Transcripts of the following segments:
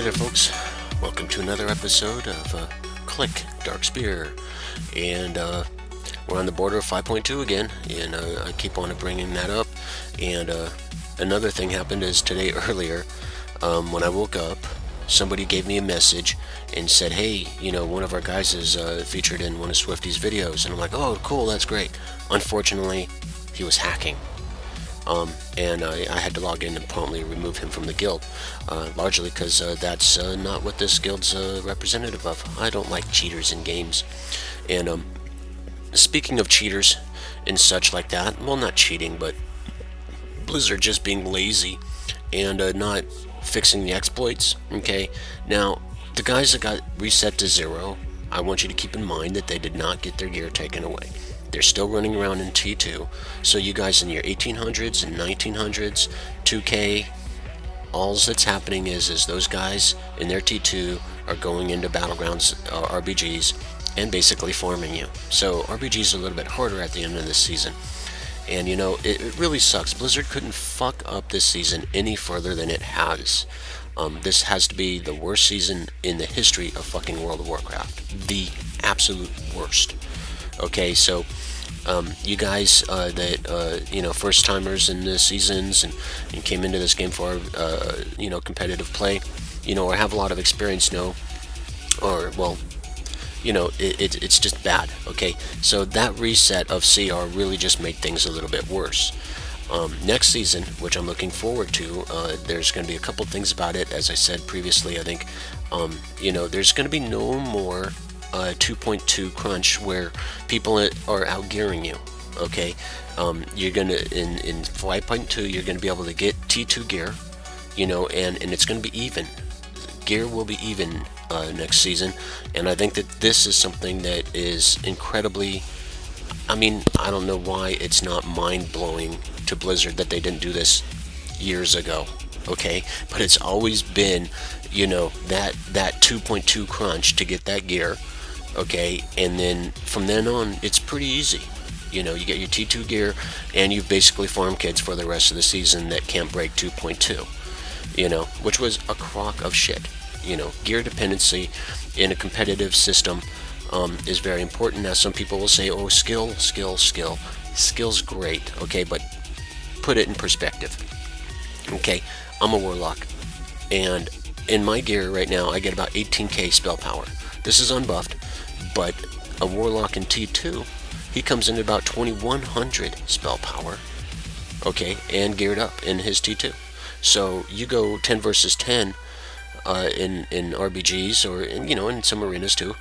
there, folks. Welcome to another episode of Clique, DarkSpear. And we're on the border of 5.2 again, and I keep on bringing that up. And another thing happened is today earlier, when I woke up, somebody gave me a message and said, hey, one of our guys is featured in one of Swifty's videos. And I'm like, oh, cool, that's great. Unfortunately, he was hacking. And I had to log in and promptly remove him from the guild, largely because that's not what this guild's representative of. I don't like cheaters in games. And speaking of cheaters and such like that, well, not cheating, but Blizzard just being lazy and not fixing the exploits. Okay, now the guys that got reset to 0, I want you to keep in mind that they did not get their gear taken away. They're still running around in T2, so you guys in your 1800s and 1900s, 2K, all that's happening is those guys in their T2 are going into Battlegrounds RBGs and basically farming you. So RBGs are a little bit harder at the end of this season. And it really sucks. Blizzard couldn't fuck up this season any further than it has. This has to be the worst season in the history of fucking World of Warcraft. The absolute worst. Okay, so you guys that first timers in the seasons and came into this game for competitive play, or have a lot of experience, it's just bad. Okay, so that reset of CR really just made things a little bit worse. Next season, which I'm looking forward to, there's going to be a couple things about it. As I said previously, I think there's going to be no more 2.2 crunch where people are outgearing you. Okay, you're gonna in 5.2 you're gonna be able to get T2 gear, and it's gonna be even. Gear will be even next season, and I think that this is something that is incredibly. I don't know why it's not mind-blowing to Blizzard that they didn't do this years ago. Okay, but it's always been, that 2.2 crunch to get that gear. Okay, and then from then on, it's pretty easy. You get your T2 gear, and you've basically farmed kids for the rest of the season that can't break 2.2. Which was a crock of shit. Gear dependency in a competitive system is very important. Now, some people will say, oh, skill. Skill's great, okay, but put it in perspective. Okay, I'm a warlock, and in my gear right now, I get about 18k spell power. This is unbuffed, but a warlock in T2, he comes in at about 2100 spell power, okay, and geared up in his T2. So you go 10 versus 10 in RBGs or in some arenas too,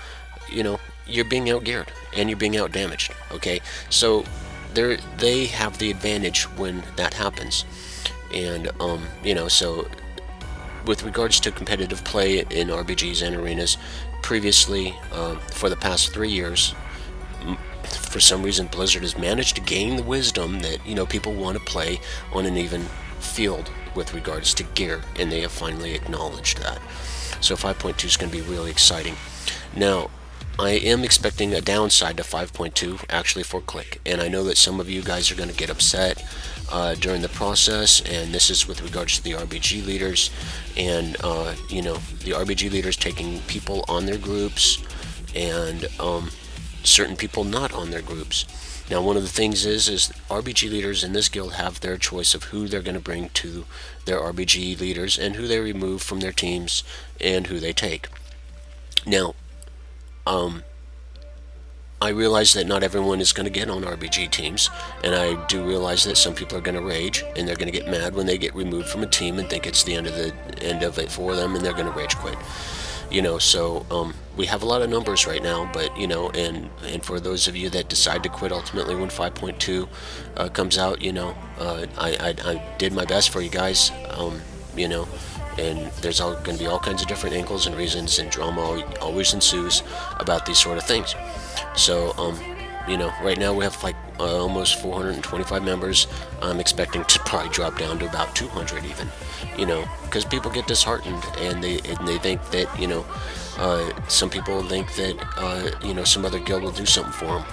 you're being outgeared and you're being outdamaged, okay? So they have the advantage when that happens. And so with regards to competitive play in RBGs and arenas, previously, for the past 3 years, for some reason Blizzard has managed to gain the wisdom that people want to play on an even field with regards to gear, and they have finally acknowledged that. So 5.2 is going to be really exciting. Now, I am expecting a downside to 5.2 actually for Clique, and I know that some of you guys are going to get upset during the process, and this is with regards to the RBG leaders, and the RBG leaders taking people on their groups and certain people not on their groups. Now, one of the things is RBG leaders in this guild have their choice of who they're going to bring to their RBG leaders and who they remove from their teams and who they take. Now, I realize that not everyone is going to get on RBG teams, and I do realize that some people are going to rage and they're going to get mad when they get removed from a team and think it's the end of it for them, and they're going to rage quit. So we have a lot of numbers right now, but and for those of you that decide to quit ultimately when 5.2 comes out, I did my best for you guys, and there's going to be all kinds of different angles and reasons, and drama always ensues about these sort of things. So right now we have like almost 425 members. I'm expecting to probably drop down to about 200 even, because people get disheartened and they think that some people think that some other guild will do something for them,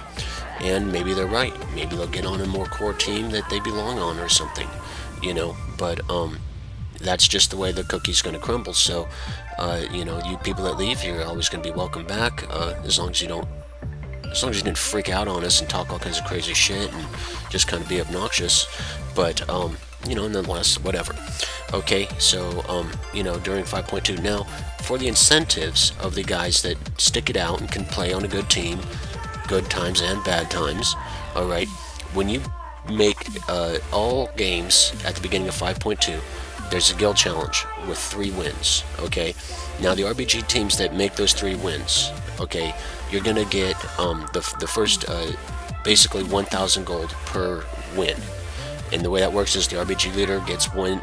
and maybe they're right. Maybe they'll get on a more core team that they belong on or something, but that's just the way the cookie's going to crumble. So, you know, you people that leave, you're always going to be welcome back, as long as you didn't freak out on us and talk all kinds of crazy shit and just kind of be obnoxious. But, you know, nonetheless, whatever. Okay, so, you know, during 5.2, now, for the incentives of the guys that stick it out and can play on a good team, good times and bad times, alright, when you make all games at the beginning of 5.2, there's a guild challenge with 3 wins, okay? Now, the RBG teams that make those 3 wins, okay, you're gonna get the first, basically 1,000 gold per win. And the way that works is the RBG leader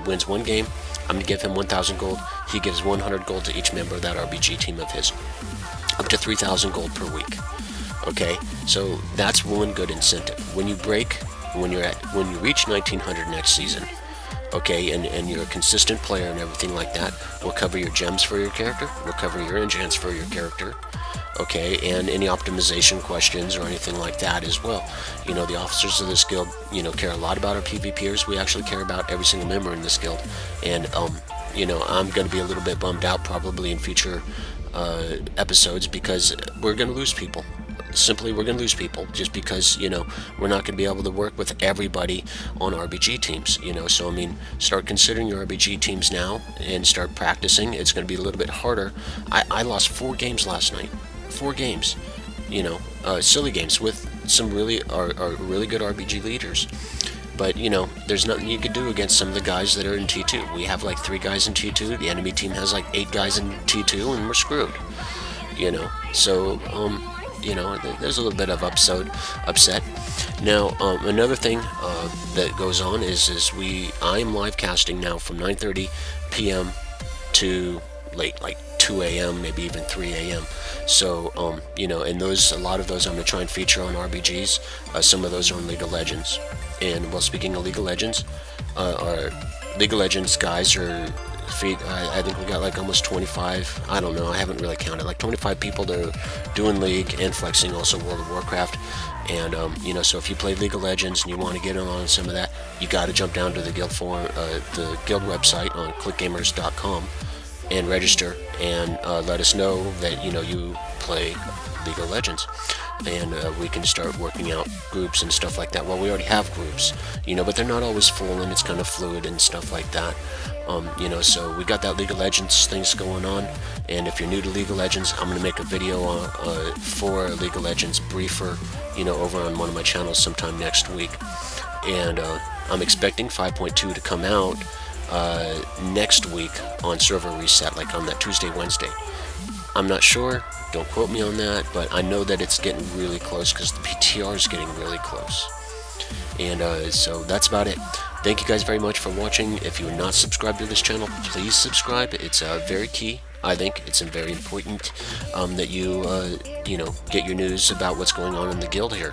wins 1 game. I'm gonna give him 1,000 gold. He gives 100 gold to each member of that RBG team of his, up to 3,000 gold per week. Okay, so that's one good incentive. When you reach 1900 next season, okay, and you're a consistent player and everything like that, we'll cover your gems for your character, we'll cover your enchants for your character, okay, and any optimization questions or anything like that as well. You know, the officers of this guild, you know, care a lot about our PvPers. We actually care about every single member in this guild, and you know, I'm going to be a little bit bummed out probably in future episodes because we're going to lose people. Simply, we're going to lose people just because, you know, we're not going to be able to work with everybody on RBG teams, you know. So, I mean, start considering your RBG teams now and start practicing. It's going to be a little bit harder. I lost 4 games last night. 4 games, you know, silly games with some really really good RBG leaders. But, you know, there's nothing you could do against some of the guys that are in T2. We have like 3 guys in T2. The enemy team has like 8 guys in T2, and we're screwed, you know. So, you know, there's a little bit of upset. Now, another thing that goes on is I am live casting now from 9:30 p.m. to late, like 2 a.m., maybe even 3 a.m. So, you know, and a lot of those I'm going to try and feature on RBGs. Some of those are on League of Legends. And, well, speaking of League of Legends, our League of Legends guys are I think we got like almost 25, I don't know, I haven't really counted, like 25 people that are doing League and flexing also World of Warcraft. And, you know, so if you play League of Legends and you want to get in on some of that, you got to jump down to the guild website on cliquegamers.com and register and let us know that, you know, you play League of Legends, and we can start working out groups and stuff like that. Well, we already have groups, you know, but they're not always full, and it's kind of fluid and stuff like that. You know, so we got that League of Legends things going on, and if you're new to League of Legends, I'm going to make a video for League of Legends briefer, you know, over on one of my channels sometime next week. And I'm expecting 5.2 to come out next week on server reset, like on that Tuesday, Wednesday. I'm not sure, don't quote me on that, but I know that it's getting really close because the PTR is getting really close. And so that's about it. Thank you guys very much for watching. If you are not subscribed to this channel, please subscribe. It's very key. I think it's very important that you, you know, get your news about what's going on in the guild here.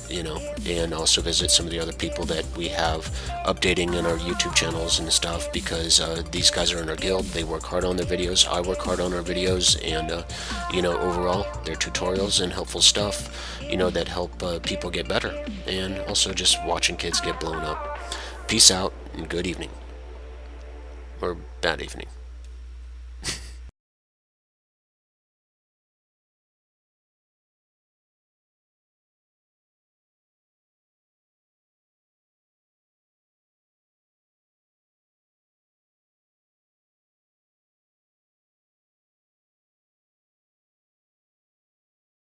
You know, and also visit some of the other people that we have updating in our YouTube channels and stuff, because these guys are in our guild. They work hard on their videos. I work hard on our videos, and you know, overall, they're tutorials and helpful stuff, you know, that help people get better, and also just watching kids get blown up. Peace out and good evening, or bad evening.